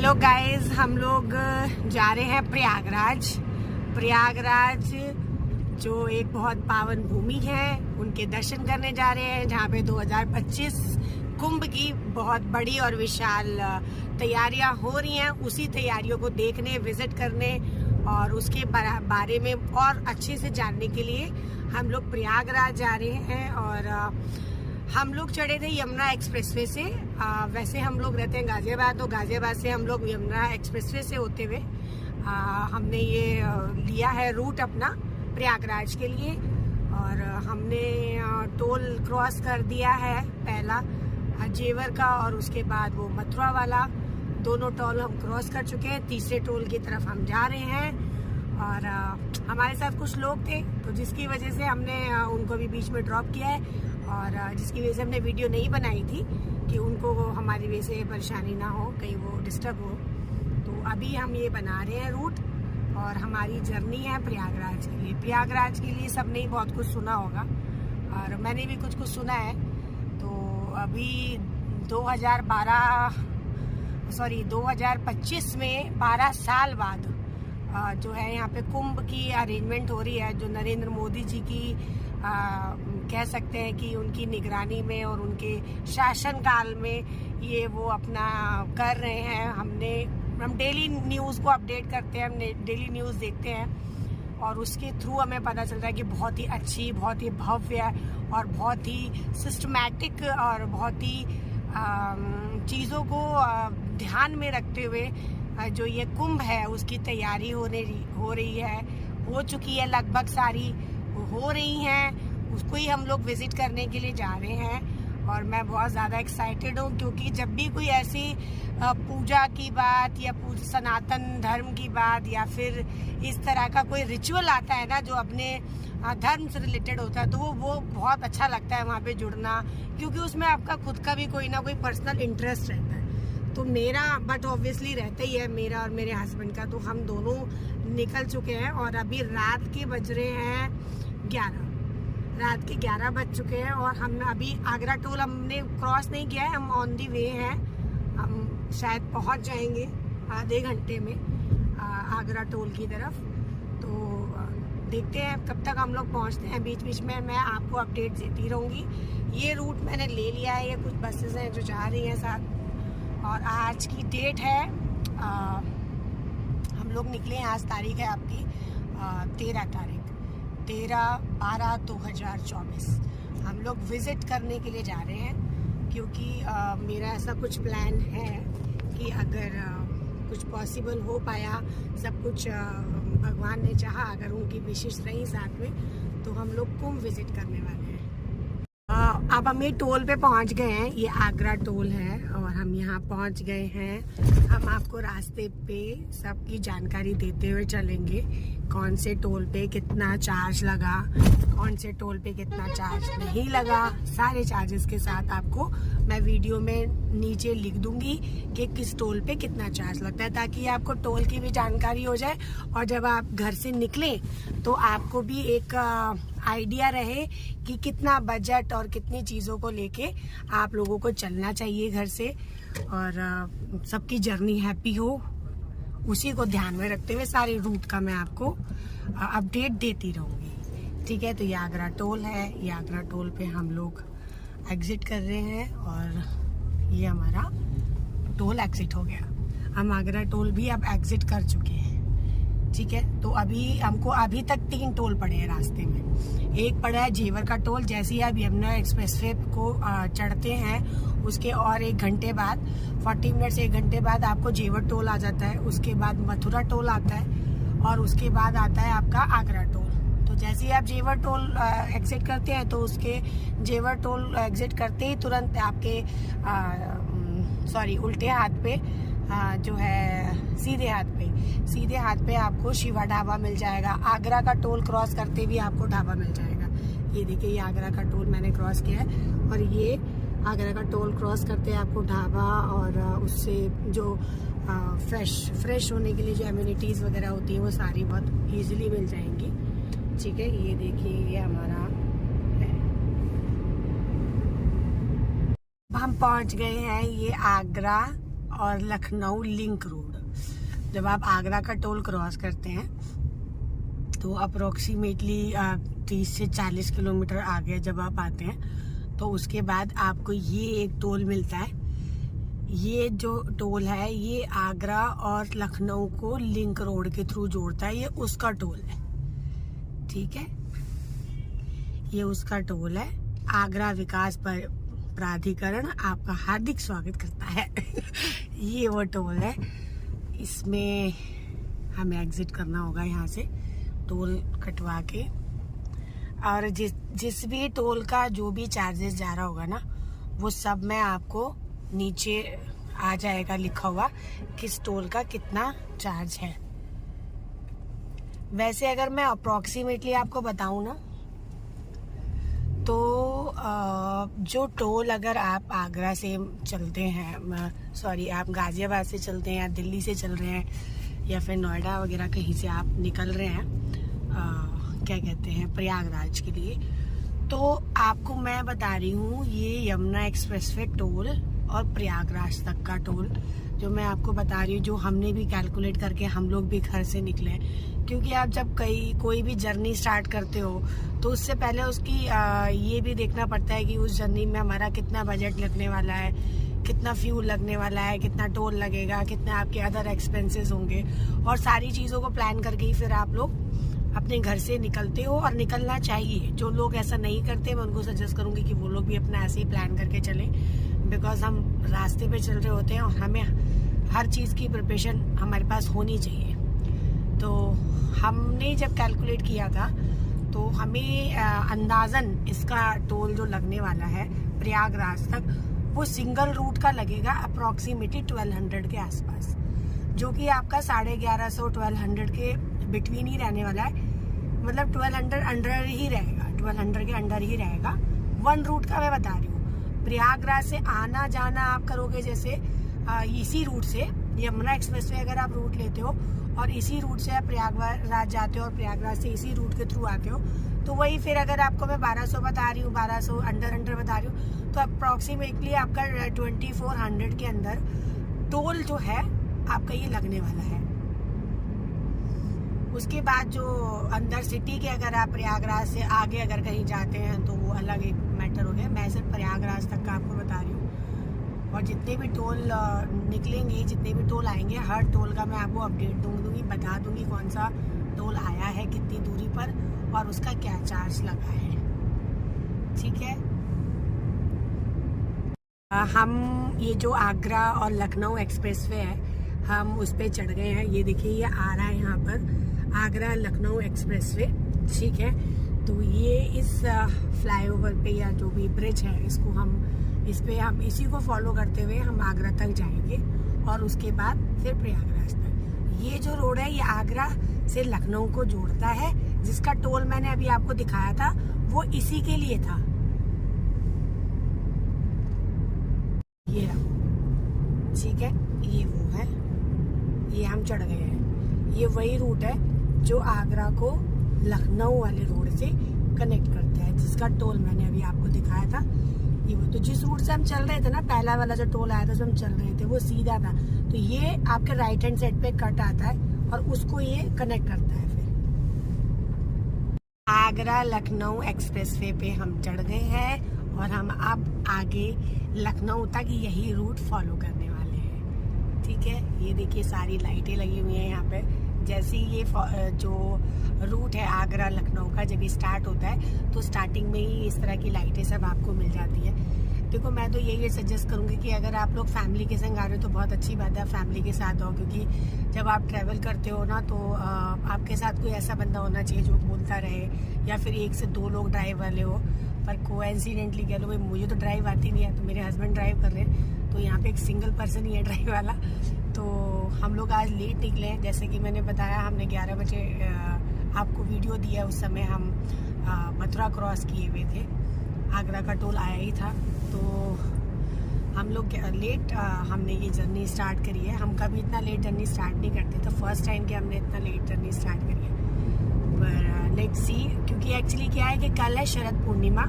Hello guys, हम लोग जा रहे हैं प्रयागराज जो एक बहुत पावन भूमि है, उनके दर्शन करने जा रहे हैं, जहाँ पे 2025 कुंभ की बहुत बड़ी और विशाल तैयारियां हो रही हैं। उसी तैयारियों को देखने, विजिट करने और उसके बारे में और अच्छे से जानने के लिए हम लोग प्रयागराज जा रहे हैं। और हम लोग चढ़े थे यमुना एक्सप्रेसवे से। वैसे हम लोग रहते हैं गाजियाबाद, तो गाजियाबाद से हम लोग यमुना एक्सप्रेसवे से होते हुए हमने ये लिया है रूट अपना प्रयागराज के लिए। और हमने टोल क्रॉस कर दिया है, पहला जेवर का और उसके बाद वो मथुरा वाला। दोनों टोल हम क्रॉस कर चुके हैं, तीसरे टोल की तरफ हम जा रहे हैं। और हमारे साथ कुछ लोग थे, तो जिसकी वजह से हमने उनको भी बीच में ड्रॉप किया है, और जिसकी वजह से हमने वीडियो नहीं बनाई थी कि उनको हमारी वजह से परेशानी ना हो, कहीं वो डिस्टर्ब हो। तो अभी हम ये बना रहे हैं रूट और हमारी जर्नी है प्रयागराज के लिए। प्रयागराज के लिए सबने ही बहुत कुछ सुना होगा और मैंने भी कुछ सुना है। तो अभी 2025 में 12 साल बाद जो है यहाँ पे कुंभ की अरेंजमेंट हो रही है, जो नरेंद्र मोदी जी की कह सकते हैं कि उनकी निगरानी में और उनके शासनकाल में ये वो अपना कर रहे हैं। हम डेली न्यूज़ को अपडेट करते हैं, हम डेली न्यूज़ देखते हैं और उसके थ्रू हमें पता चलता है कि बहुत ही अच्छी, बहुत ही भव्य और बहुत ही सिस्टमैटिक और बहुत ही चीज़ों को ध्यान में रखते हुए जो ये कुंभ है उसकी तैयारी हो रही है, हो चुकी है, लगभग सारी हो रही हैं। उसको ही हम लोग विजिट करने के लिए जा रहे हैं और मैं बहुत ज़्यादा एक्साइटेड हूँ, क्योंकि जब भी कोई ऐसी पूजा की बात या सनातन धर्म की बात या फिर इस तरह का कोई रिचुअल आता है ना, जो अपने धर्म से रिलेटेड होता है, तो वो बहुत अच्छा लगता है वहाँ पे जुड़ना, क्योंकि उसमें आपका खुद का भी कोई ना कोई पर्सनल इंटरेस्ट रहता है। तो मेरा बट ऑब्वियसली रहता ही है, मेरा और मेरे हस्बैंड का। तो हम दोनों निकल चुके हैं और अभी रात के बज रहे हैं 11, रात के 11 बज चुके हैं और हम अभी आगरा टोल हमने क्रॉस नहीं किया है, हम ऑन दी वे हैं। हम शायद पहुंच जाएंगे आधे घंटे में आगरा टोल की तरफ। तो देखते हैं कब तक हम लोग पहुंचते हैं। बीच बीच में मैं आपको अपडेट देती रहूँगी। ये रूट मैंने ले लिया है, ये कुछ बसेस हैं जो जा रही हैं साथ। और आज की डेट है, हम लोग निकले हैं, आज तारीख है आपकी 13/12/2024। हम लोग विज़िट करने के लिए जा रहे हैं, क्योंकि मेरा ऐसा कुछ प्लान है कि अगर कुछ पॉसिबल हो पाया, सब कुछ भगवान ने चाहा, अगर उनकी विशेष रही साथ में, तो हम लोग कुंभ विज़िट करने वाले हैं। अब हम ये टोल पे पहुंच गए हैं, ये आगरा टोल है और हम यहाँ पहुंच गए हैं। हम आपको रास्ते पे सबकी जानकारी देते हुए चलेंगे, कौन से टोल पे कितना चार्ज लगा, कौन से टोल पे कितना चार्ज नहीं लगा। सारे चार्जेस के साथ आपको मैं वीडियो में नीचे लिख दूंगी कि किस टोल पे कितना चार्ज लगता है, ताकि आपको टोल की भी जानकारी हो जाए और जब आप घर से निकलें तो आपको भी एक आइडिया रहे कि कितना बजट और कितनी चीज़ों को लेके आप लोगों को चलना चाहिए घर से, और सबकी जर्नी हैप्पी हो, उसी को ध्यान में रखते हुए सारे रूट का मैं आपको अपडेट देती रहूँगी। ठीक है, तो ये आगरा टोल है, ये आगरा टोल पे हम लोग एग्जिट कर रहे हैं और ये हमारा टोल एग्जिट हो गया। हम आगरा टोल भी अब एग्जिट कर चुके हैं। ठीक है, तो हमको अभी तक 3 टोल पड़े हैं रास्ते में। एक पड़ा है जेवर का टोल, जैसे ही आप यमुना एक्सप्रेसवे को चढ़ते हैं उसके और 1 घंटे बाद, 40 मिनट से 1 घंटे बाद आपको जेवर टोल आ जाता है। उसके बाद मथुरा टोल आता है और उसके बाद आता है आपका आगरा टोल। तो जैसे ही आप जेवर टोल एग्जिट करते हैं, तो उसके जेवर टोल एग्जिट करते ही तुरंत आपके उल्टे हाथ पे जो है सीधे हाथ पे आपको शिवा ढाबा मिल जाएगा। आगरा का टोल क्रॉस करते भी आपको ढाबा मिल जाएगा। ये देखिए, ये आगरा का टोल मैंने क्रॉस किया है और ये आगरा का टोल क्रॉस करते आपको ढाबा और उससे जो फ्रेश होने के लिए जो एम्यूनिटीज़ वगैरह होती हैं वो सारी बहुत ईजिली मिल जाएंगी। ठीक है, ये देखिए, ये हमारा है। हम पहुंच गए हैं ये आगरा और लखनऊ लिंक रोड। जब आप आगरा का टोल क्रॉस करते हैं तो अप्रोक्सीमेटली 30 से 40 किलोमीटर आगे जब आप आते हैं तो उसके बाद आपको ये एक टोल मिलता है। ये जो टोल है ये आगरा और लखनऊ को लिंक रोड के थ्रू जोड़ता है। ये उसका टोल है, ठीक है, ये उसका टोल है। आगरा विकास प्राधिकरण आपका हार्दिक स्वागत करता है। ये वो टोल है, इसमें हमें एग्जिट करना होगा यहाँ से टोल कटवा के। और जिस भी टोल का जो भी चार्जेस जा रहा होगा ना, वो सब मैं आपको नीचे आ जाएगा लिखा हुआ किस टोल का कितना चार्ज है। वैसे अगर मैं अप्रोक्सीमेटली आपको बताऊं ना, तो जो टोल अगर आप आगरा से चलते हैं, सॉरी आप गाजियाबाद से चलते हैं या दिल्ली से चल रहे हैं या फिर नोएडा वगैरह कहीं से आप निकल रहे हैं क्या कहते हैं प्रयागराज के लिए, तो आपको मैं बता रही हूँ ये यमुना एक्सप्रेसवे टोल और प्रयागराज तक का टोल जो मैं आपको बता रही हूँ, जो हमने भी कैलकुलेट करके हम लोग भी घर से निकले। क्योंकि आप जब कोई भी जर्नी स्टार्ट करते हो तो उससे पहले उसकी ये भी देखना पड़ता है कि उस जर्नी में हमारा कितना बजट लगने वाला है, कितना फ्यूल लगने वाला है, कितना टोल लगेगा, कितने आपके अदर एक्सपेंसेस होंगे, और सारी चीज़ों को प्लान करके ही फिर आप लोग अपने घर से निकलते हो। और निकलना चाहिए। जो लोग ऐसा नहीं करते मैं उनको सजेस्ट करूंगी कि वो लोग भी अपना ऐसे ही प्लान करके चलें, बिकॉज हम रास्ते पे चल रहे होते हैं और हमें हर चीज़ की प्रिपरेशन हमारे पास होनी चाहिए। तो हमने जब कैलकुलेट किया था तो हमें अंदाज़न इसका टोल जो लगने वाला है प्रयागराज तक, वो सिंगल रूट का लगेगा अप्रॉक्सीमेटली 1200 के आसपास, जो कि आपका 1150-1200 के बिटवीन ही रहने वाला है। मतलब 1200 अंडर ही रहेगा, 1200 के अंडर ही रहेगा। वन रूट का मैं बता रही हूँ। प्रयागराज से आना जाना आप करोगे जैसे इसी रूट से, यमुना एक्सप्रेसवे अगर आप रूट लेते हो और इसी रूट से आप प्रयागराज जाते हो और प्रयागराज से इसी रूट के थ्रू आते हो, तो वही फिर अगर आपको मैं 1200 बता रही हूँ, 1200 अंडर बता रही हूँ, तो अप्रॉक्सीमेटली आपका 2400 के अंदर टोल जो है आपका ये लगने वाला है। उसके बाद जो अंदर सिटी के अगर आप प्रयागराज से आगे अगर कहीं जाते हैं तो वो अलग एक मैटर हो गया। मैं सिर्फ प्रयागराज तक का आपको बता रही हूँ। और जितने भी टोल निकलेंगे, जितने भी टोल आएंगे, हर टोल का मैं आपको अपडेट दूंगी, बता दूंगी कौन सा टोल आया है, कितनी दूरी पर, और उसका क्या चार्ज लगा है, ठीक है। हम ये जो आगरा और लखनऊ एक्सप्रेसवे है, हम उस पर चढ़ गए हैं। ये देखिए ये आ रहा है यहाँ पर आगरा लखनऊ एक्सप्रेसवे, ठीक है। तो ये इस फ्लाईओवर पे या जो भी ब्रिज है, इसको हम इसी को फॉलो करते हुए हम आगरा तक जाएंगे और उसके बाद फिर प्रयागराज तक। ये जो रोड है ये आगरा से लखनऊ को जोड़ता है, जिसका टोल मैंने अभी आपको दिखाया था वो इसी के लिए था। ये ठीक है, ये वो है, ये हम चढ़ गए हैं। ये वही रूट है जो आगरा को लखनऊ वाले रोड से कनेक्ट करता है, जिसका टोल मैंने अभी आपको दिखाया था। ये वो, तो जिस रूट से हम चल रहे थे ना, पहला वाला जो टोल आया था उसमें हम चल रहे थे, वो सीधा था। तो ये आपके राइट हैंड साइड पे कट आता है और उसको ये कनेक्ट करता है। फिर आगरा लखनऊ एक्सप्रेसवे पे हम चढ़ गए हैं और हम अब आगे लखनऊ तक यही रूट फॉलो करने वाले हैं, ठीक है। ये देखिए सारी लाइटें लगी हुई हैं यहाँ पे। जैसे ही ये जो रूट है आगरा लखनऊ का जब ये स्टार्ट होता है तो स्टार्टिंग में ही इस तरह की लाइटें सब आपको मिल जाती है। देखो मैं तो यही सजेस्ट करूँगी कि अगर आप लोग फैमिली के संग आ रहे हो तो बहुत अच्छी बात है, फैमिली के साथ हो, क्योंकि जब आप ट्रैवल करते हो ना तो आपके साथ कोई ऐसा बंदा होना चाहिए जो बोलता रहे, या फिर 1 से 2 लोग ड्राइव वाले हो। पर कोइंसिडेंटली कह लो भाई मुझे तो ड्राइव आती नहीं है, तो मेरे हस्बैंड ड्राइव कर रहे हैं, तो यहाँ पे एक सिंगल पर्सन ही है ड्राइव वाला। तो हम लोग आज लेट निकले हैं, जैसे कि मैंने बताया हमने 11 बजे आपको वीडियो दिया, उस समय हम मथुरा क्रॉस किए हुए थे, आगरा का टोल आया ही था। तो हम लोग लेट हमने ये जर्नी स्टार्ट करी है। हम कभी इतना लेट जर्नी स्टार्ट नहीं करते, तो फर्स्ट टाइम कि हमने इतना लेट जर्नी स्टार्ट करी है। पर लेट्स सी, क्योंकि एक्चुअली क्या है कि कल है शरद पूर्णिमा,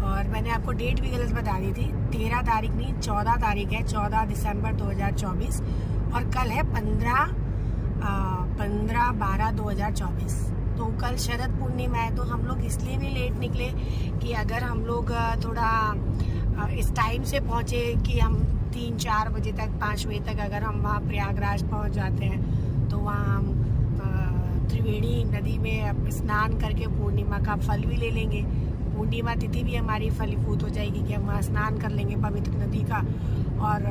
और मैंने आपको डेट भी गलत बता दी थी। 13 तारीख नहीं 14 तारीख है, 14 दिसंबर 2024 और कल है 15/12/2024। तो कल शरद पूर्णिमा है, तो हम लोग इसलिए भी लेट निकले कि अगर हम लोग थोड़ा इस टाइम से पहुँचे कि हम 3-4 बजे तक 5 बजे तक अगर हम वहाँ प्रयागराज पहुँच जाते हैं तो वहाँ हम त्रिवेणी नदी में स्नान करके पूर्णिमा का फल भी ले लेंगे। पूर्णिमा तिथि भी हमारी फलीभूत हो जाएगी कि हम वहाँ स्नान कर लेंगे पवित्र नदी का। और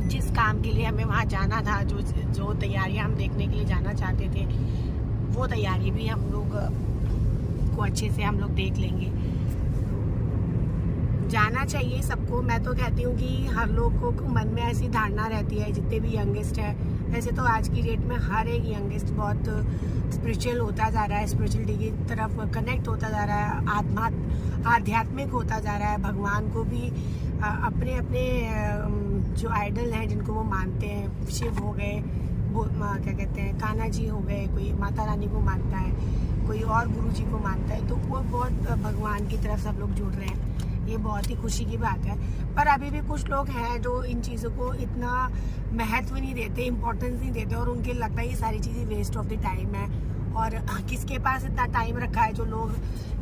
जिस काम के लिए हमें वहाँ जाना था, जो तैयारियाँ हम देखने के लिए जाना चाहते थे, वो तैयारी भी हम लोग को अच्छे से हम लोग देख लेंगे। जाना चाहिए सबको। मैं तो कहती हूँ कि हर लोगों को मन में ऐसी धारणा रहती है, जितने भी यंगेस्ट है, वैसे तो आज की डेट में हर एक यंगेस्ट बहुत स्पिरिचुअल होता जा रहा है, स्पिरिचुअलिटी की तरफ कनेक्ट होता जा रहा है, आध्यात्मिक होता जा रहा है। भगवान को भी अपने अपने जो आइडल हैं जिनको वो मानते हैं, शिव हो गए, वो क्या कहते हैं, कान्हा जी हो गए, कोई माता रानी को मानता है, कोई और गुरु जी को मानता है, तो वो बहुत भगवान की तरफ सब लोग जुड़ रहे हैं। ये बहुत ही खुशी की बात है। पर अभी भी कुछ लोग हैं जो इन चीज़ों को इतना महत्व नहीं देते, इम्पोर्टेंस नहीं देते, और उनके लगता है ये सारी चीज़ें वेस्ट ऑफ द टाइम है। और किसके पास इतना टाइम रखा है जो लोग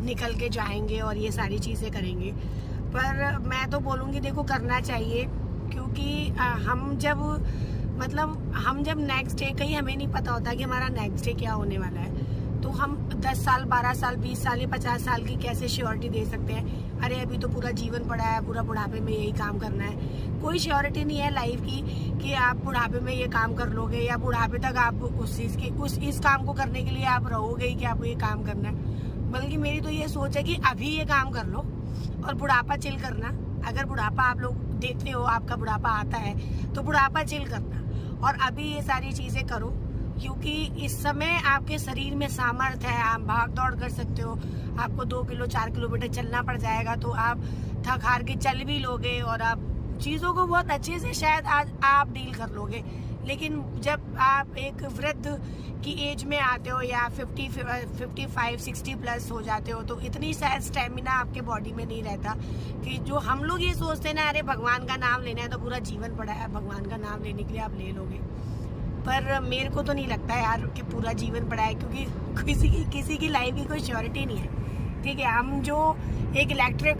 निकल के जाएंगे और ये सारी चीज़ें करेंगे। पर मैं तो बोलूँगी देखो, करना चाहिए, क्योंकि हम जब नेक्स्ट डे, कहीं हमें नहीं पता होता कि हमारा नेक्स्ट डे क्या होने वाला है, तो हम 10 साल 12 साल 20 साल या 50 साल की कैसे श्योरिटी दे सकते हैं। अरे अभी तो पूरा जीवन पड़ा है, पूरा बुढ़ापे में यही काम करना है। कोई श्योरिटी नहीं है लाइफ की कि आप बुढ़ापे में ये काम कर लोगे या बुढ़ापे तक आप इस काम को करने के लिए आप रहोगे कि आपको ये काम करना है। बल्कि मेरी तो ये सोच है कि अभी ये काम कर लो और बुढ़ापा चिल करना। अगर बुढ़ापा आप लोग देखते हो, आपका बुढ़ापा आता है, तो बुढ़ापा चिल करना और अभी ये सारी चीज़ें करो, क्योंकि इस समय आपके शरीर में सामर्थ्य है, आप भाग दौड़ कर सकते हो। आपको 2 किलो 4 किलोमीटर चलना पड़ जाएगा तो आप थक हार के चल भी लोगे और आप चीज़ों को बहुत अच्छे से शायद आज आप डील कर लोगे। लेकिन जब आप एक वृद्ध की एज में आते हो या 55-60 प्लस हो जाते हो, तो इतनी शायद स्टेमिना आपके बॉडी में नहीं रहता कि जो हम लोग ये सोचते हैं ना, अरे भगवान का नाम लेना है तो पूरा जीवन पड़ा है, भगवान का नाम लेने के लिए आप ले लोगे। पर मेरे को तो नहीं लगता है यार कि पूरा जीवन पड़ा है, क्योंकि किसी की लाइफ की कोई श्योरिटी नहीं है। ठीक है,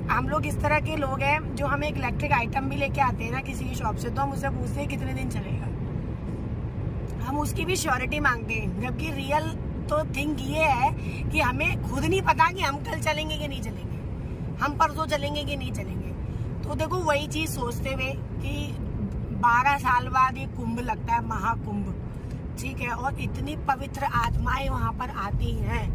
हम लोग इस तरह के लोग हैं जो हम एक इलेक्ट्रिक आइटम भी लेके आते हैं ना किसी की शॉप से, तो हम उससे पूछते हैं कितने दिन चलेगा, हम उसकी भी श्योरिटी मांगते हैं। जबकि रियल तो थिंग ये है कि हमें खुद नहीं पता कि हम कल चलेंगे कि नहीं चलेंगे, हम परसों चलेंगे कि नहीं चलेंगे। तो देखो, वही चीज़ सोचते हुए कि 12 साल बाद ये कुंभ लगता है, महाकुंभ, ठीक है, और इतनी पवित्र आत्माएं वहाँ पर आती हैं।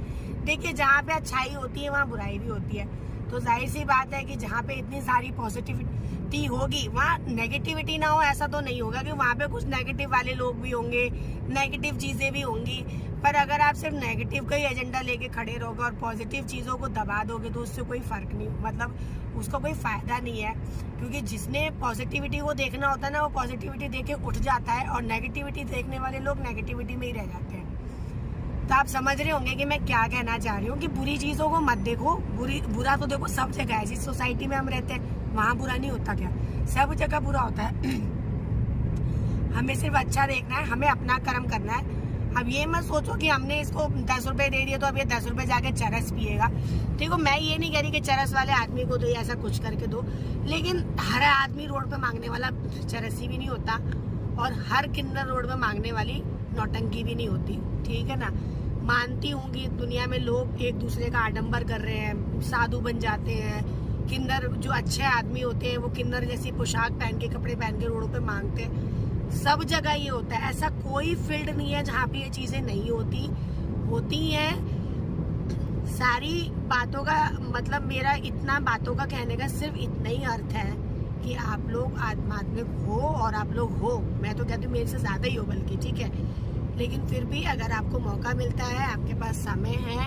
देखिए, जहाँ पे अच्छाई होती है वहाँ बुराई भी होती है, तो जाहिर सी बात है कि जहाँ पे इतनी सारी पॉजिटिविटी होगी वहाँ नेगेटिविटी ना हो, ऐसा तो नहीं होगा कि वहाँ पे कुछ नेगेटिव वाले लोग भी होंगे, नेगेटिव चीज़ें भी होंगी। पर अगर आप सिर्फ नेगेटिव का ही एजेंडा लेके खड़े रहोगे और पॉजिटिव चीज़ों को दबा दोगे, तो उससे कोई फ़र्क नहीं, मतलब उसका कोई फ़ायदा नहीं है। क्योंकि जिसने पॉजिटिविटी को देखना होता है ना, वो पॉजिटिविटी देख के उठ जाता है, और नेगेटिविटी देखने वाले लोग नेगेटिविटी में ही रह जाते हैं। तो आप समझ रहे होंगे कि मैं क्या कहना चाह रही हूँ कि बुरी चीज़ों को मत देखो। बुरा तो देखो सब जगह है, जिस सोसाइटी में हम रहते हैं वहाँ बुरा नहीं होता क्या? सब जगह बुरा होता है। हमें सिर्फ अच्छा देखना है, हमें अपना कर्म करना है। अब ये मत सोचो कि हमने इसको 10 रुपए दे दिए तो अब ये 10 रुपए जाके चरस पिएगा। देखो, मैं ये नहीं कह रही कि चरस वाले आदमी को तो ऐसा कुछ करके दो, लेकिन हर आदमी रोड पे मांगने वाला चरसी भी नहीं होता, और हर किन्नर रोड पे मांगने वाली नौटंकी भी नहीं होती। ठीक है ना? मानती हूँ कि दुनिया में लोग एक दूसरे का आडंबर कर रहे हैं, साधु बन जाते हैं, किन्नर जो अच्छे आदमी होते हैं वो किन्नर जैसी पोशाक पहन के, कपड़े पहन के रोडों पे मांगते हैं। सब जगह ये होता है, ऐसा कोई फील्ड नहीं है जहाँ पे ये चीज़ें नहीं होती हैं। सारी बातों का मतलब, मेरा इतना बातों का कहने का सिर्फ इतना ही अर्थ है कि आप लोग आध्यात्मिक हो, और आप लोग हो, मैं तो कहती हूँ मेरे से ज़्यादा ही हो बल्कि, ठीक है। लेकिन फिर भी अगर आपको मौका मिलता है, आपके पास समय है,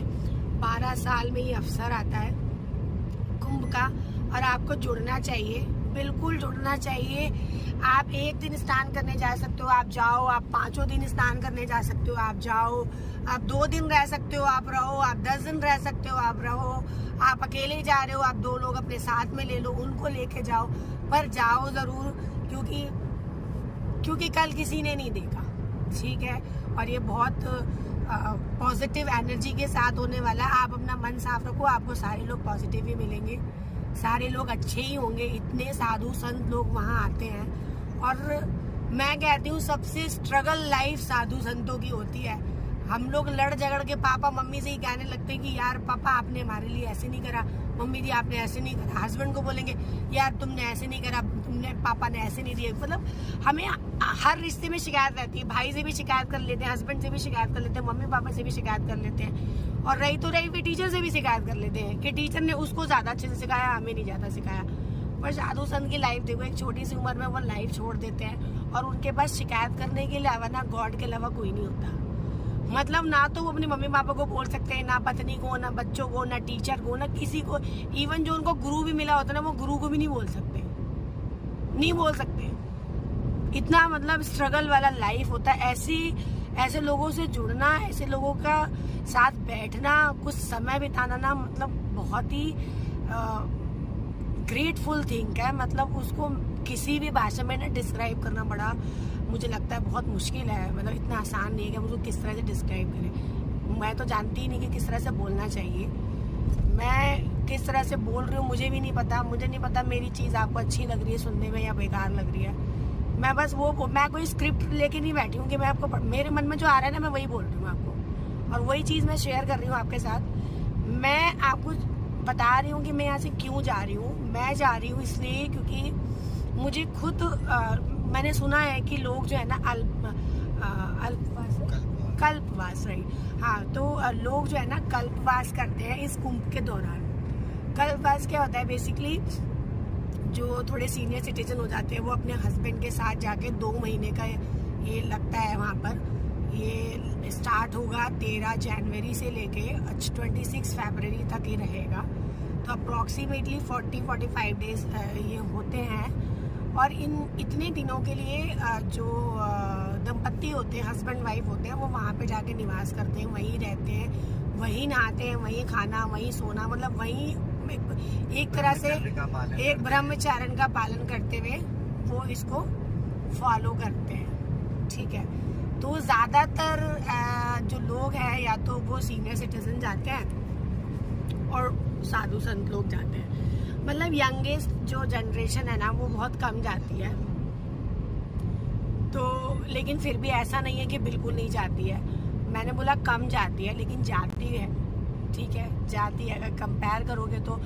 12 साल में ये अवसर आता है कुंभ का, और आपको जुड़ना चाहिए। बिल्कुल जुड़ना चाहिए। आप एक दिन स्नान करने जा सकते हो, आप जाओ। आप 5 दिन स्नान करने जा सकते हो, आप जाओ। आप 2 दिन रह सकते हो, आप रहो। आप 10 दिन रह सकते हो, आप रहो। आप अकेले जा रहे हो, आप 2 लोग अपने साथ में ले लो, उनको लेके जाओ, पर जाओ जरूर, क्योंकि कल किसी ने नहीं देखा, ठीक है। और ये बहुत पॉजिटिव एनर्जी के साथ होने वाला है। आप अपना मन साफ रखो, आपको सारे लोग पॉजिटिव ही मिलेंगे, सारे लोग अच्छे ही होंगे। इतने साधु संत लोग वहाँ आते हैं, और मैं कहती हूँ सबसे स्ट्रगल लाइफ साधु संतों की होती है। हम लोग लड़ झगड़ के पापा मम्मी से ही कहने लगते हैं कि यार पापा आपने हमारे लिए ऐसे नहीं करा, मम्मी जी आपने ऐसे नहीं करा। हस्बैंड को बोलेंगे यार तुमने ऐसे नहीं करा, तुमने पापा ने ऐसे नहीं दिए। मतलब हमें हर रिश्ते में शिकायत रहती है। भाई से भी शिकायत कर लेते हैं, हस्बैंड से भी शिकायत कर लेते हैं, मम्मी पापा से भी शिकायत कर लेते हैं, और रही फिर टीचर से भी शिकायत कर लेते हैं कि टीचर ने उसको ज्यादा अच्छे से सिखाया, हमें नहीं ज्यादा सिखाया। पर साधु संत की लाइफ देखो, एक छोटी सी उम्र में वो लाइफ छोड़ देते हैं, और उनके पास शिकायत करने के अलावा ना गॉड के अलावा कोई नहीं होता। मतलब ना तो वो अपने मम्मी पापा को बोल सकते हैं, ना पत्नी को, ना बच्चों को, ना टीचर को, ना किसी को। इवन जो उनको गुरु भी मिला होता है ना, वो गुरु को भी नहीं बोल सकते। इतना मतलब स्ट्रगल वाला लाइफ होता है। ऐसे लोगों से जुड़ना, ऐसे लोगों का साथ बैठना, कुछ समय बिताना ना, मतलब बहुत ही ग्रेटफुल थिंग है। मतलब उसको किसी भी भाषा में ना डिस्क्राइब करना बड़ा, मुझे लगता है बहुत मुश्किल है। मतलब इतना आसान नहीं है कि हम उसको किस तरह से डिस्क्राइब करें। मैं तो जानती ही नहीं कि किस तरह से बोलना चाहिए। मैं किस तरह से बोल रही हूँ मुझे भी नहीं पता। मुझे नहीं पता मेरी चीज़ आपको अच्छी लग रही है सुनने में या बेकार लग रही है। मैं बस मैं कोई स्क्रिप्ट लेके नहीं बैठी हूँ कि मैं आपको, मेरे मन में जो आ रहा है ना मैं वही बोल रही हूँ आपको, और वही चीज़ मैं शेयर कर रही हूँ आपके साथ। मैं आपको बता रही हूँ कि मैं यहाँ से क्यों जा रही हूँ। मैं जा रही हूँ इसलिए क्योंकि मुझे खुद मैंने सुना है कि लोग जो है ना कल्पवास, राइट, हाँ, तो लोग जो है ना कल्पवास करते हैं इस कुंभ के दौरान। कल्पवास क्या होता है? बेसिकली जो थोड़े सीनियर सिटीजन हो जाते हैं वो अपने हस्बैंड के साथ जाके 2 महीने का ये लगता है वहाँ पर। ये स्टार्ट होगा 13 जनवरी से लेके 26 फरवरी तक ही रहेगा। तो अप्रॉक्सीमेटली 40-45 डेज ये होते हैं। और इतने दिनों के लिए जो दंपत्ति होते हैं, हस्बैंड वाइफ होते हैं, वो वहाँ पे जाके निवास करते हैं, वहीं रहते हैं, वहीं नहाते हैं, वहीं खाना, वहीं सोना, मतलब वहीं एक तरह से एक ब्रह्मचर्य का पालन करते हुए वो इसको फॉलो करते हैं, ठीक है। तो ज़्यादातर जो लोग हैं या तो वो सीनियर सिटीजन जाते हैं और साधु संत लोग जाते हैं। मतलब यंगेस्ट जो जनरेशन है ना वो बहुत कम जाती है। तो लेकिन फिर भी ऐसा नहीं है कि बिल्कुल नहीं जाती है। मैंने बोला कम जाती है, लेकिन जाती है, ठीक है, जाती है। अगर कंपेयर करोगे तो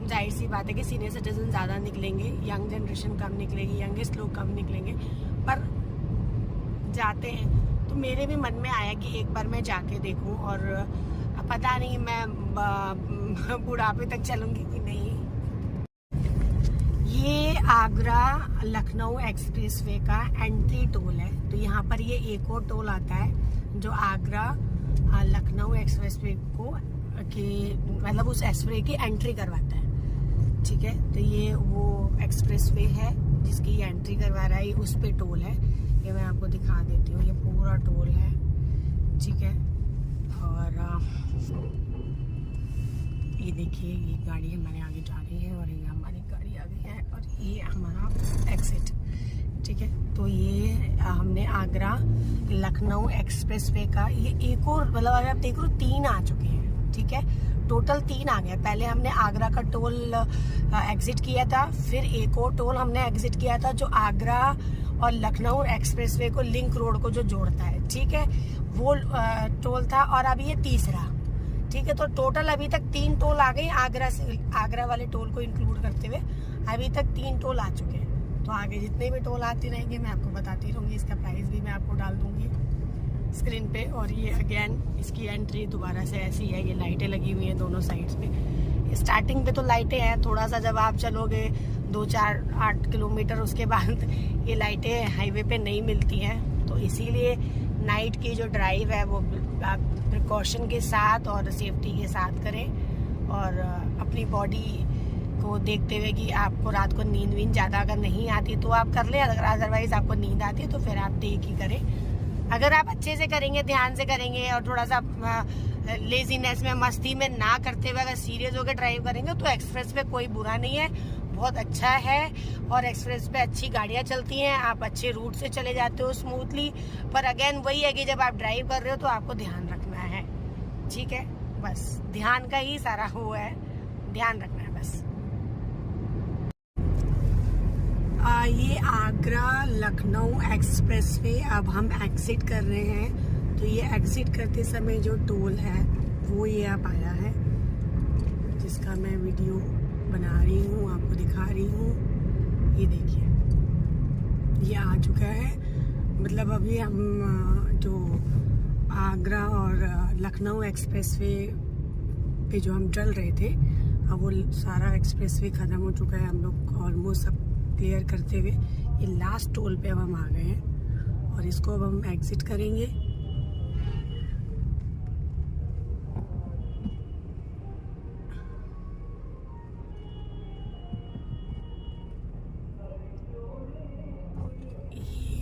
जाहिर सी बात है कि सीनियर सिटीजन ज़्यादा निकलेंगे, यंग जनरेशन कम निकलेगी, यंगेस्ट लोग कम निकलेंगे, पर जाते हैं। तो मेरे भी मन में आया कि एक बार मैं जाके देखूं, और पता नहीं मैं बुढ़ापे तक चलूंगी कि नहीं। ये आगरा लखनऊ एक्सप्रेसवे का एंट्री टोल है। तो यहाँ पर ये एक और टोल आता है जो आगरा लखनऊ एक्सप्रेसवे को मतलब उस एक्सप्रेस की एंट्री करवाता है, ठीक है। तो ये वो एक्सप्रेसवे है जिसकी ये एंट्री करवा रहा है, उस पे टोल है। ये मैं आपको दिखा देती हूँ, ये पूरा टोल है, ठीक है। और ये देखिए ये गाड़ी हमारे आगे जा रही है और ये हमारी गाड़ी आ गई है और ये हमारा एग्जिट, ठीक है। तो ये हमने आगरा लखनऊ एक्सप्रेसवे का ये एक और, मतलब अगर आप देख लो 3 आ चुके हैं, ठीक है। टोटल 3 आ गए। पहले हमने आगरा का टोल एग्जिट किया था, फिर एक और टोल हमने एग्जिट किया था जो आगरा और लखनऊ एक्सप्रेसवे को लिंक रोड को जो जोड़ता है, ठीक है, वो टोल था। और अभी ये तीसरा, ठीक है। तो टोटल अभी तक 3 टोल आ गए आगरा वाले टोल को इंक्लूड करते हुए अभी तक 3 टोल आ चुके हैं। तो आगे जितने भी टोल आते रहेंगे मैं आपको बताती रहूँगी। इसका प्राइस भी मैं आपको डाल दूँगी स्क्रीन पे। और ये अगेन इसकी एंट्री दोबारा से ऐसी है, ये लाइटें लगी हुई हैं दोनों साइड्स पे। स्टार्टिंग पे तो लाइटें हैं, थोड़ा सा जब आप चलोगे 2-4-8 किलोमीटर उसके बाद ये लाइटें हाईवे पे नहीं मिलती हैं। तो इसीलिए नाइट की जो ड्राइव है वो आप प्रिकॉशन के साथ और सेफ्टी के साथ करें और अपनी बॉडी को देखते हुए कि आपको रात को नींद वींद ज़्यादा अगर नहीं आती तो आप कर ले, अगर अदरवाइज आपको नींद आती है तो फिर आप टेक ही करें। अगर आप अच्छे से करेंगे, ध्यान से करेंगे और थोड़ा सा लेजीनेस में, मस्ती में ना करते हुए अगर सीरियस होकर ड्राइव करेंगे तो एक्सप्रेस पे कोई बुरा नहीं है, बहुत अच्छा है। और एक्सप्रेस पे अच्छी गाड़ियाँ चलती हैं, आप अच्छे रूट से चले जाते हो स्मूथली। पर अगेन वही है कि जब आप ड्राइव कर रहे हो तो आपको ध्यान रखना है, ठीक है। बस ध्यान का ही सारा वो है, ध्यान रखना है बस। ये आगरा लखनऊ एक्सप्रेस वे अब हम एग्जिट कर रहे हैं। तो ये एग्जिट करते समय जो टोल है वो ये अब आया है, जिसका मैं वीडियो बना रही हूँ, आपको दिखा रही हूँ। ये देखिए, ये आ चुका है। मतलब अभी हम जो आगरा और लखनऊ एक्सप्रेस वे पे जो हम चल रहे थे, अब वो सारा एक्सप्रेस वे ख़त्म हो चुका है। हम लोग ऑलमोस्ट सब क्लियर करते हुए ये लास्ट टोल पे अब हम आ गए हैं और इसको अब हम एग्जिट करेंगे।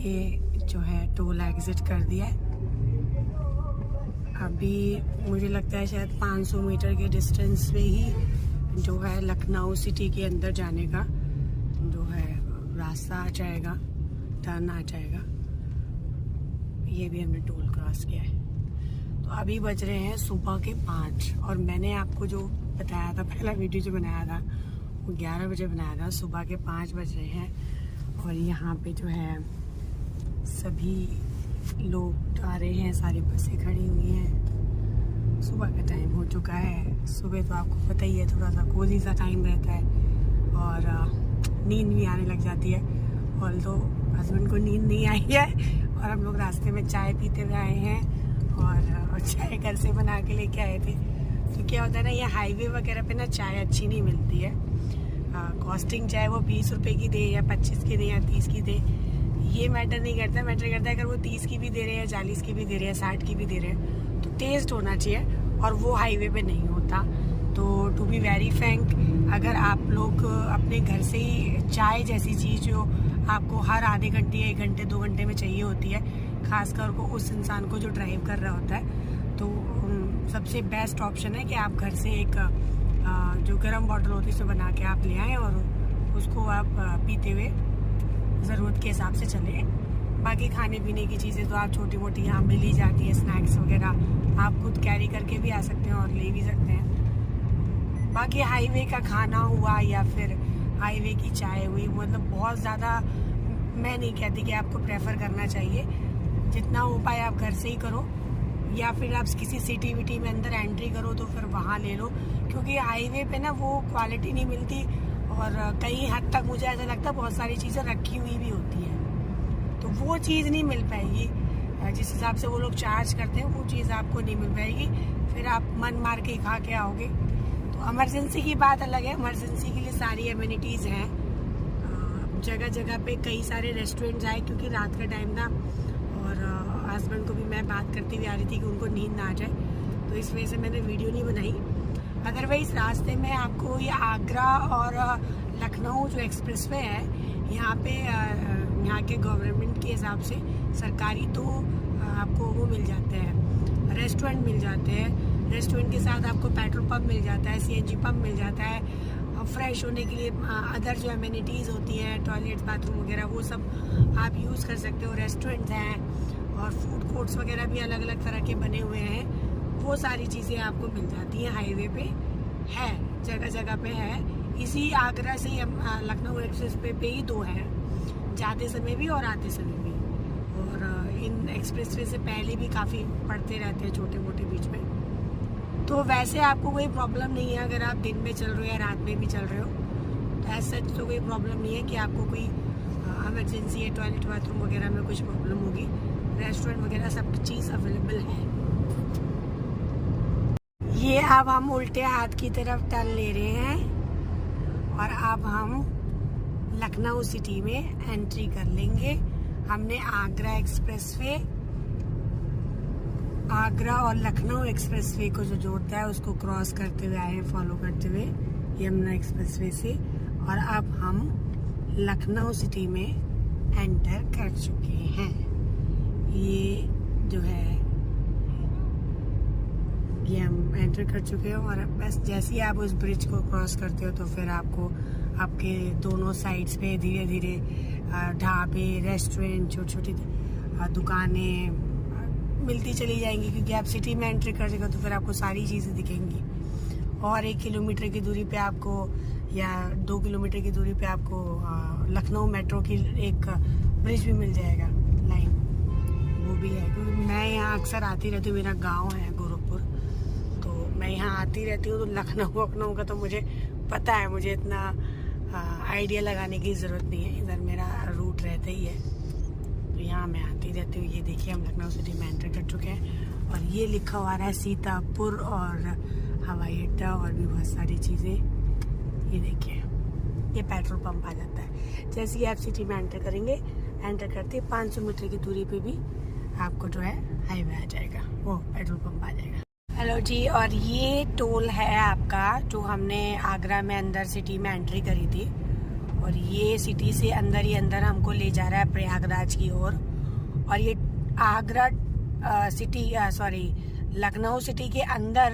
ये जो है टोल एग्जिट कर दिया है। अभी मुझे लगता है शायद 500 मीटर के डिस्टेंस पे ही जो है लखनऊ सिटी के अंदर जाने का जो है रास्ता आ जाएगा, टर्न आ जाएगा। ये भी हमने टोल क्रॉस किया है। तो अभी बज रहे हैं सुबह के 5 और मैंने आपको जो बताया था, पहला वीडियो जो बनाया था वो 11 बजे बनाया था। सुबह के 5 बज रहे हैं और यहाँ पे जो है सभी लोग आ रहे हैं, सारी बसें खड़ी हुई हैं। सुबह का टाइम हो चुका है। सुबह तो आपको पता ही है, थोड़ा सा कोजी सा टाइम रहता है और नींद भी आने लग जाती है। और तो हस्बैंड को नींद नहीं आई है और हम लोग रास्ते में चाय पीते हुए आए हैं और चाय घर से बना के लेके आए थे। तो क्या होता है ना, ये हाईवे वगैरह पे ना चाय अच्छी नहीं मिलती है। कॉस्टिंग चाहे वो 20 रुपए की दे या 25 की दे या 30 की दे, ये मैटर नहीं करता। मैटर करता है अगर वो 30 की भी दे रहे हैं, 40 की भी दे रहे हैं, 60 की भी दे रहे हैं, तो टेस्ट होना चाहिए और वो हाईवे पे नहीं होता। तो टू बी वेरी फ्रैंक, अगर आप लोग अपने घर से ही चाय जैसी चीज़ जो आपको हर आधे घंटे या 1 घंटे 2 घंटे में चाहिए होती है, खासकर को उस इंसान को जो ड्राइव कर रहा होता है, तो सबसे बेस्ट ऑप्शन है कि आप घर से एक जो गर्म बॉटल होती है उसे बना के आप ले आएँ और उसको आप पीते हुए ज़रूरत के हिसाब से चलें। बाकी खाने पीने की चीज़ें तो आप छोटी मोटी यहाँ मिल ही जाती है, स्नैक्स वगैरह आप खुद कैरी करके भी आ सकते हैं और ले भी सकते हैं। बाकी हाईवे का खाना हुआ या फिर हाईवे की चाय हुई, मतलब बहुत ज़्यादा मैं नहीं कहती कि आपको प्रेफर करना चाहिए। जितना हो पाए आप घर से ही करो या फिर आप किसी सिटी विटी में अंदर एंट्री करो तो फिर वहाँ ले लो, क्योंकि हाईवे पे ना वो क्वालिटी नहीं मिलती और कई हद तक मुझे ऐसा लगता है बहुत सारी चीज़ें रखी हुई भी होती हैं, तो वो चीज़ नहीं मिल पाएगी। जिस हिसाब से वो लोग चार्ज करते हैं वो चीज़ आपको नहीं मिल पाएगी, फिर आप मन मार के खा के आओगे। तो इमरजेंसी की बात अलग है, इमरजेंसी के लिए सारी एमिनिटीज़ हैं जगह जगह पे। कई सारे रेस्टोरेंट्स आए क्योंकि रात का टाइम था और हस्बैंड को भी मैं बात करती हुई आ रही थी कि उनको नींद ना आ जाए, तो इस वजह से मैंने वीडियो नहीं बनाई। अदरवाइज रास्ते में आपको ये आगरा और लखनऊ जो एक्सप्रेस वे है, यहाँ पे यहाँ के गवर्नमेंट के हिसाब से सरकारी तो आपको वो मिल जाते हैं, रेस्टोरेंट मिल जाते हैं। रेस्टोरेंट के साथ आपको पेट्रोल पंप मिल जाता है, CNG पंप मिल जाता है। फ्रेश होने के लिए अदर जो एमिनिटीज़ होती हैं, टॉयलेट बाथरूम वगैरह, वो सब आप यूज़ कर सकते हो। रेस्टोरेंट्स हैं और फूड कोर्ट्स वगैरह भी अलग अलग तरह के बने हुए हैं, वो सारी चीज़ें आपको मिल जाती हैं। हाईवे पे है, जगह जगह पे है। इसी आगरा से लखनऊ एक्सप्रेस पे ही 2 है, जाते समय भी और आते समय भी। और इन एक्सप्रेस वे से पहले भी काफ़ी पड़ते रहते हैं छोटे मोटे बीच में। तो वैसे आपको कोई प्रॉब्लम नहीं है अगर आप दिन में चल रहे हो या रात में भी चल रहे हो, तो ऐसा तो कोई प्रॉब्लम नहीं है कि आपको कोई इमरजेंसी या टॉयलेट बाथरूम वगैरह में कुछ प्रॉब्लम होगी। रेस्टोरेंट वगैरह सब चीज़ अवेलेबल है। ये अब हम उल्टे हाथ की तरफ टर्न ले रहे हैं और अब हम लखनऊ सिटी में एंट्री कर लेंगे। हमने आगरा और लखनऊ एक्सप्रेसवे को जो जोड़ता है उसको क्रॉस करते हुए आए हैं, फॉलो करते हुए। यमुना एक्सप्रेसवे से। और अब हम लखनऊ सिटी में एंटर कर चुके हैं। ये जो है ये हम एंटर कर चुके हैं। और बस जैसे ही आप उस ब्रिज को क्रॉस करते हो तो फिर आपको आपके दोनों साइड्स पे धीरे धीरे ढाबे, रेस्टोरेंट, छोटी छोटी दुकानें मिलती चली जाएंगी, क्योंकि आप सिटी में एंट्री कर जाएगा तो फिर आपको सारी चीज़ें दिखेंगी। और 1 किलोमीटर की दूरी पे आपको या 2 किलोमीटर की दूरी पे आपको लखनऊ मेट्रो की एक ब्रिज भी मिल जाएगा, लाइन वो भी है। क्योंकि मैं यहाँ अक्सर आती रहती हूँ, मेरा गांव है गोरखपुर, तो मैं यहाँ आती रहती हूँ। तो लखनऊ का तो मुझे पता है, मुझे इतना आइडिया लगाने की ज़रूरत नहीं है, इधर मेरा रूट रहता ही है, तो यहाँ मैं आती रहती हूँ। ये देखिए हम लखनऊ सिटी में एंटर कर चुके हैं और ये लिखा हुआ है सीतापुर और हवाई अड्डा और भी बहुत सारी चीज़ें। ये देखिए ये पेट्रोल पंप आ जाता है। जैसे ही आप सिटी में एंटर करेंगे, एंटर करते 500 मीटर की दूरी पे भी आपको जो है हाईवे आ जाएगा, वो पेट्रोल पंप आ जाएगा। हेलो जी, और ये टोल है आपका जो हमने आगरा में अंदर सिटी में एंट्री करी थी, और ये सिटी से अंदर ही अंदर हमको ले जा रहा है प्रयागराज की ओर। और ये आगरा लखनऊ सिटी के अंदर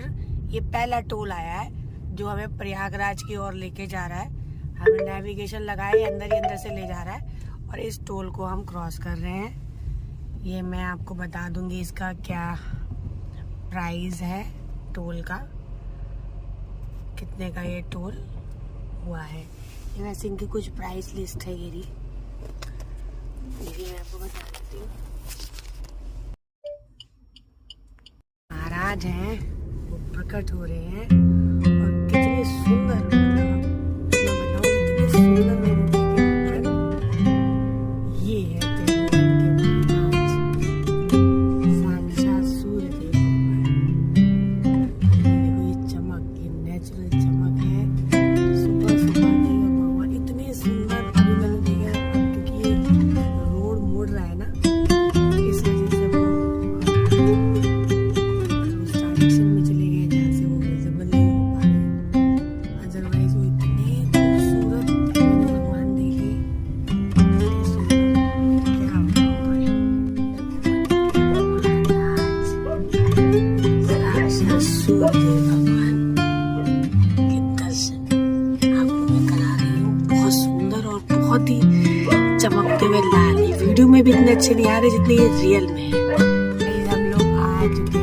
ये पहला टोल आया है जो हमें प्रयागराज की ओर लेके जा रहा है। हमें नेविगेशन लगाए अंदर ही अंदर से ले जा रहा है और इस टोल को हम क्रॉस कर रहे हैं। ये मैं आपको बता दूंगी इसका क्या प्राइस है, टोल का कितने का ये टोल हुआ है। ये वैसे इनकी कुछ प्राइस लिस्ट है, ये मैं आपको बता देती हूँ। महाराज हैं वो प्रकट हो रहे हैं और कितने सुंदर, मैं बताऊँ कितने सुंदर ये है साक्षात सूर्य देव भगवान। देखो ये चमक, ये नेचुरल चमक है, सुबह सुबह भगवान इतने सुंदर। अभी मैंने देखा क्योंकि ये रोड मुड़ रहा है ना, इस वजह से वो उस डायरेक्शन में चले गए जहाँ से वो विजिबल नहीं हो पा रहे। अदरवाइज वो इतने खूबसूरत भगवान देखे, क्या साक्षात सूर्य भगवान के दर्शन आपको मैं करा रही हूँ। बहुत सुंदर और बहुत ही चमकते हुए लाल। वीडियो में भी इतने अच्छे नहीं आ रहे जितने ये रियल में है। हम लोग आ चुके